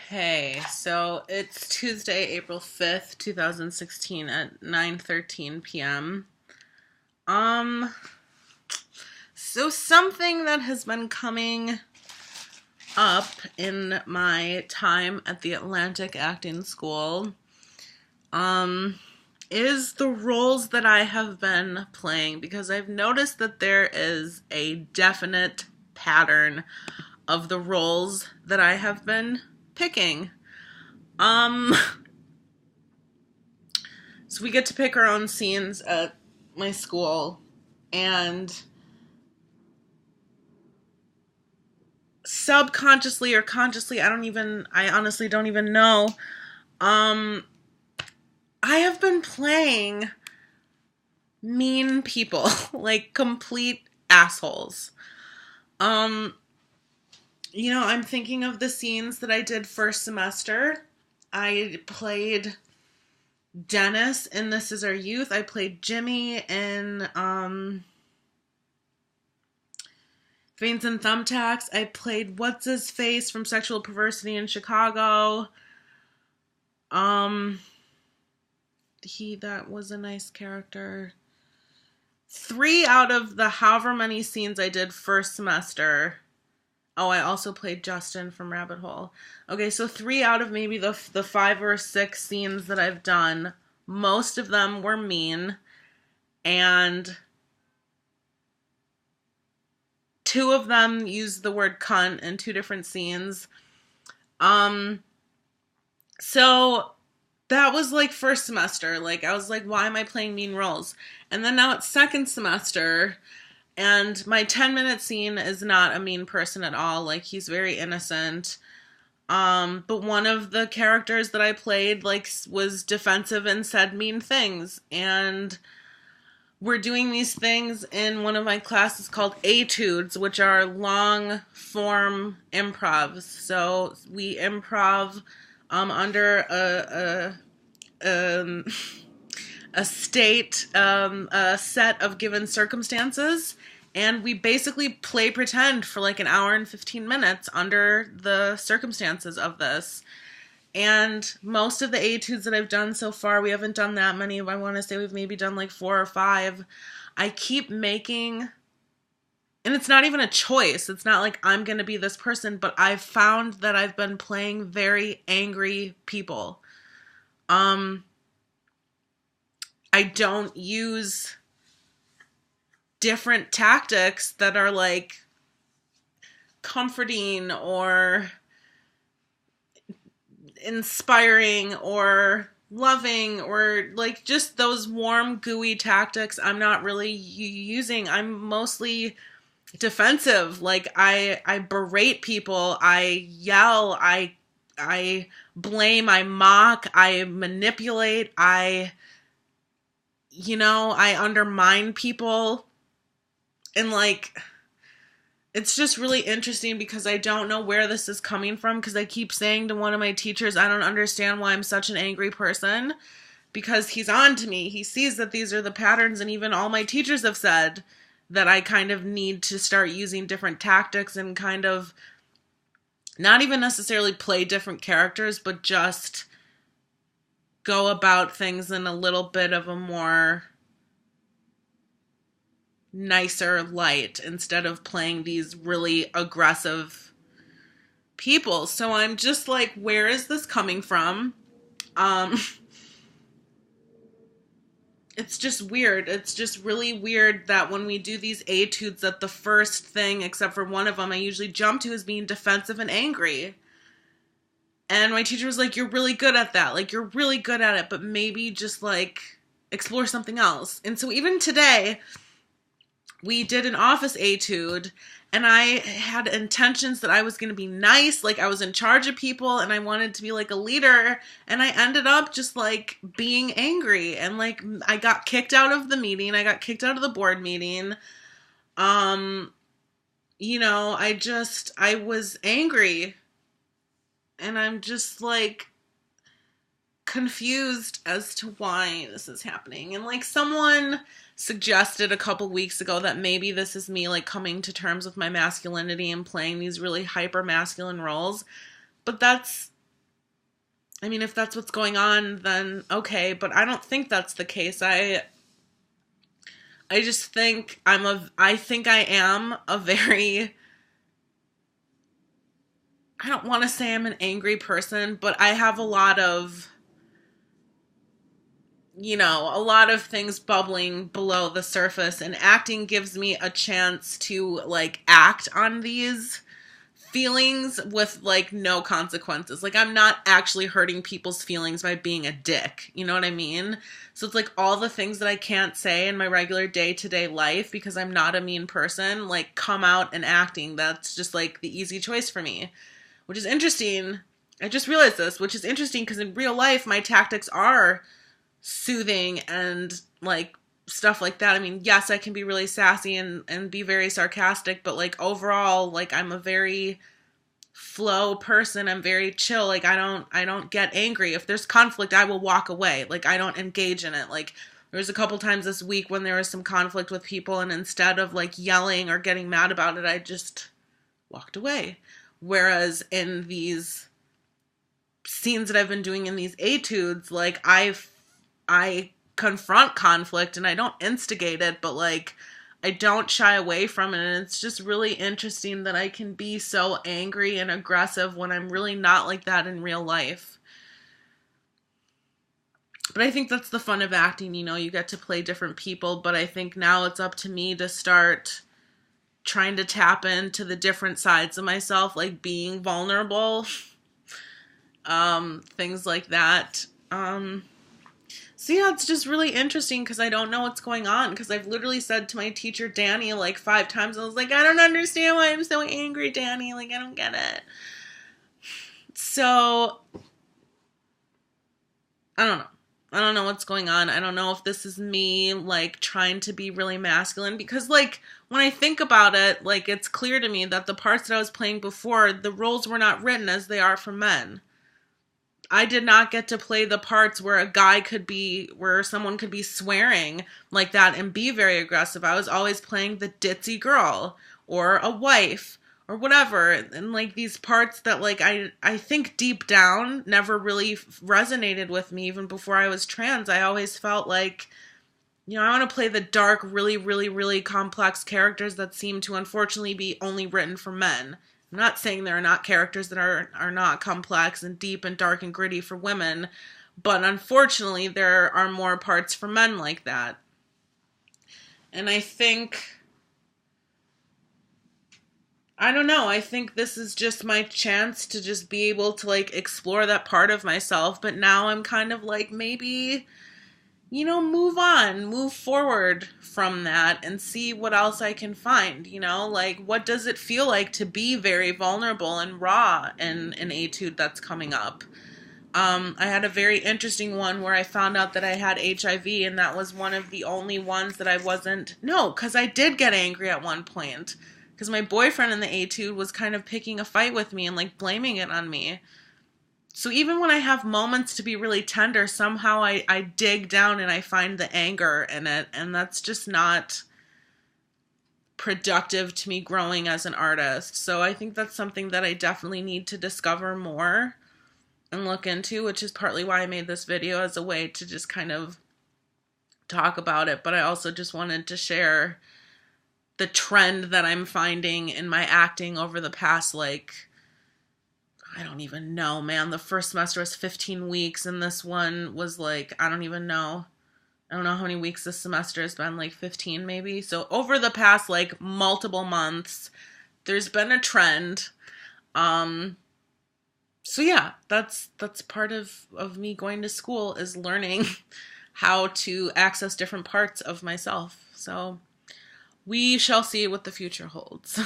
Hey, so it's Tuesday, April 5th, 2016 at 9:13 p.m. Um, so something that has been coming up in my time at the Atlantic Acting School, um, is the roles that I have been playing, because I've noticed that there is a definite pattern of the roles that I have been picking. Um, So we get to pick our own scenes at my school, and subconsciously or consciously, I honestly don't even know. Um, I have been playing mean people, like complete assholes. Um, I'm thinking of the scenes that I did first semester. I played Dennis in This Is Our Youth. I played Jimmy in Veins and Thumbtacks. I played What's His Face from Sexual Perversity in Chicago. Um, that was a nice character. 3 out of the however many scenes I did first semester. Oh, I also played Justin from Rabbit Hole. Okay, so 3 out of maybe the 5 or 6 scenes that I've done, most of them were mean, and 2 of them used the word cunt in 2 different scenes. So that was like first semester. Like, I was like, why am I playing mean roles? And then now it's second semester, and my 10-minute scene is not a mean person at all. Like, he's very innocent. But one of the characters that I played, like, was defensive and said mean things. And we're doing these things in one of my classes called etudes, which are long form improvs. So we improv under a state, a set of given circumstances, and we basically play pretend for like an hour and 15 minutes under the circumstances of this. And most of the etudes that I've done so far, we haven't done that many. I want to say we've maybe done like 4 or 5. I keep making, and it's not even a choice. It's not like I'm going to be this person, but I've found that I've been playing very angry people. I don't use different tactics that are like comforting or inspiring or loving or like just those warm, gooey tactics. I'm not really using. I'm mostly defensive. Like, I berate people, I yell, I blame, I mock, I manipulate, I undermine people. And like, it's just really interesting because I don't know where this is coming from, because I keep saying to one of my teachers, I don't understand why I'm such an angry person, because he's on to me. He sees that these are the patterns, and even all my teachers have said that I kind of need to start using different tactics and kind of not even necessarily play different characters, but just go about things in a little bit of a more nicer light instead of playing these really aggressive people. So I'm just like, where is this coming from? It's just weird. It's just really weird that when we do these etudes, that the first thing, except for one of them, I usually jump to is being defensive and angry. And my teacher was like, you're really good at that. Like, you're really good at it, but maybe just like explore something else. And so even today, we did an office etude, and I had intentions that I was going to be nice, like I was in charge of people, and I wanted to be like a leader, and I ended up just like being angry, and like I got kicked out of the meeting, I got kicked out of the board meeting. I was angry, and I'm just like confused as to why this is happening. And like, someone suggested a couple weeks ago that maybe this is me like coming to terms with my masculinity and playing these really hyper masculine roles, but that's I mean, if that's what's going on, then okay, but I don't think that's the case. I just think I think I am a very, I don't want to say I'm an angry person, but I have a lot of, a lot of things bubbling below the surface, and acting gives me a chance to like act on these feelings with like no consequences. Like I'm not actually hurting people's feelings by being a dick. You know what I mean? So it's like all the things that I can't say in my regular day-to-day life because I'm not a mean person, like come out and acting. That's just like the easy choice for me, which is interesting. I just realized this, which is interesting because in real life my tactics are soothing and like stuff like that. I mean, yes, I can be really sassy and be very sarcastic, but like overall, like I'm a very flow person. I'm very chill. Like I don't get angry. If there's conflict, I will walk away. Like I don't engage in it. Like there was a couple times this week when there was some conflict with people, and instead of like yelling or getting mad about it, I just walked away. Whereas in these scenes that I've been doing in these etudes, like I confront conflict and I don't instigate it, but like I don't shy away from it. And it's just really interesting that I can be so angry and aggressive when I'm really not like that in real life. But I think that's the fun of acting, you get to play different people, but I think now it's up to me to start trying to tap into the different sides of myself, like being vulnerable, things like that. So yeah, it's just really interesting because I don't know what's going on, because I've literally said to my teacher, Danny, like 5 times, I was like, I don't understand why I'm so angry, Danny. Like, I don't get it. So, I don't know. I don't know what's going on. I don't know if this is me, like, trying to be really masculine, because, like, when I think about it, like, it's clear to me that the parts that I was playing before, the roles were not written as they are for men. I did not get to play the parts where where someone could be swearing like that and be very aggressive. I was always playing the ditzy girl or a wife or whatever. And like these parts that like I think deep down never really resonated with me even before I was trans. I always felt like, I want to play the dark, really, really, really complex characters that seem to unfortunately be only written for men. I'm not saying there are not characters that are not complex and deep and dark and gritty for women, but unfortunately there are more parts for men like that. And I don't know, I think this is just my chance to just be able to like explore that part of myself, but now I'm kind of like maybe move on, move forward from that and see what else I can find, like what does it feel like to be very vulnerable and raw in an etude that's coming up. I had a very interesting one where I found out that I had HIV, and that was one of the only ones that I wasn't, no, because I did get angry at one point, because my boyfriend in the etude was kind of picking a fight with me and like blaming it on me. So even when I have moments to be really tender, somehow I dig down and I find the anger in it. And that's just not productive to me growing as an artist. So I think that's something that I definitely need to discover more and look into, which is partly why I made this video, as a way to just kind of talk about it. But I also just wanted to share the trend that I'm finding in my acting over the past, like, I don't even know, man. The first semester was 15 weeks, and this one was like, I don't even know. I don't know how many weeks this semester has been, like 15 maybe. So over the past like multiple months, there's been a trend. So yeah, that's part of me going to school, is learning how to access different parts of myself. So we shall see what the future holds.